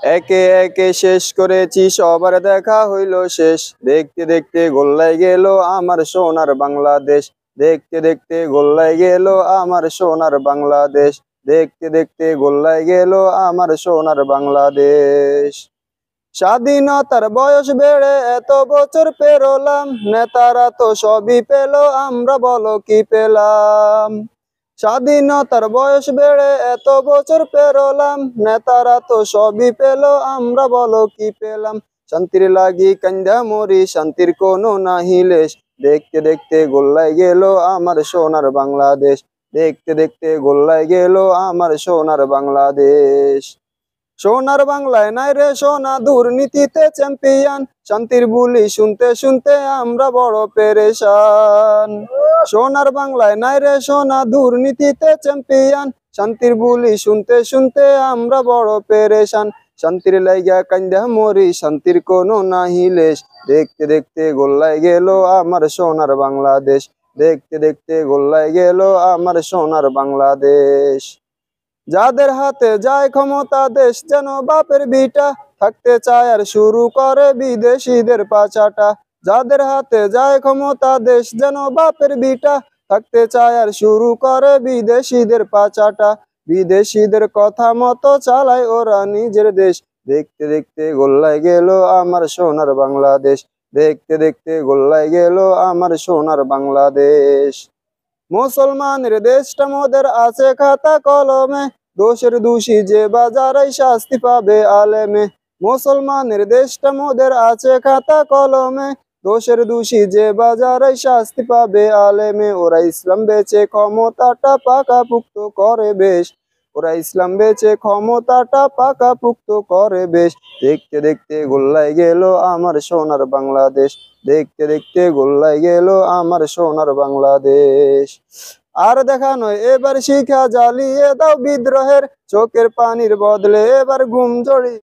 একে একে শেষ করেছি সবার দেখা হইল শেষ। দেখতে দেখতে গোল্লায় গেল আমার সোনার বাংলাদেশ। দেখতে দেখতে গোল্লায় গেল আমার সোনার বাংলাদেশ। দেখতে দেখতে গোল্লায় গেল আমার সোনার বাংলাদেশ। স্বাধীনতার বয়স বেড়ে এত বছর পেরোলাম, নেতারা তো সবই পেল, আমরা বলো কি পেলাম। স্বাধীনতার বয়স বেড়ে এত বছর পেরোলাম, নেতারা তো সবই পেল, আমরা বলো কি পেলাম। শান্তির লাগি কান্দা মরি, শান্তির কোনো নাহি লেশ। দেখতে দেখতে গোল্লায় গেল আমার সোনার বাংলাদেশ। দেখতে দেখতে গোল্লায় গেল আমার সোনার বাংলাদেশ। সোনার বাংলায় নাই রে সোনা, দুর্নীতিতে চ্যাম্পিয়ন। শান্তির বুলি শুনতে শুনতে আমরা বড় পেরেশান। সোনার বাংলায় নাই রে সোনা, দুর্নীতিতে চ্যাম্পিয়ন। শান্তির বুলি শুনতে শুনতে আমরা বড় পেরেশান। শান্তির লাইগা কান্দা মরি, শান্তির কোনো নাহি লেশ। দেখতে দেখতে গোল্লায় গেল আমার সোনার বাংলাদেশ। দেখতে দেখতে গোল্লায় গেল আমার সোনার বাংলাদেশ। যাদের হাতে যায় ক্ষমতা, দেশ যেন বাপের বিটা, থাকতে চায় আর শুরু করে বিদেশিদের পাচাটা। যাদের হাতে যায় ক্ষমতা, দেশ যেন বাপের বিটা, থাকতে চায় আর শুরু করে বিদেশিদের পাচাটা। বিদেশিদের কথা মতো চালায় ওরা নিজের দেশ। দেখতে দেখতে গোল্লায় গেল আমার সোনার বাংলাদেশ। দেখতে দেখতে গোল্লায় গেল আমার সোনার বাংলাদেশ। মুসলমানের দেশটা মোদের আছে খাতা কলমে, দোষের দোষী যে বাজারাই শাস্তি পাবে আলেমে। মুসলমানের দেশটা মোদের আছে খাতা কলমে, দোষের দোষী যে বাজারাই শাস্তি পাবে আলেমে। ওরা ইসলাম বেচে ক্ষমতাটা পাকাপুক্ত করে বেশ। ওরা ইসলাম বেচে ক্ষমতাটা পাকাপুক্ত করে বেশ। দেখতে দেখতে গোল্লায় গেল আমার সোনার বাংলাদেশ। দেখতে দেখতে গোল্লায় গেল আমার সোনার বাংলাদেশ। আর দেখা নয় এবার শিখা জ্বালিয়ে দাও বিদ্রোহের, চোখের পানির বদলে এবার ঘুম জড়িয়ে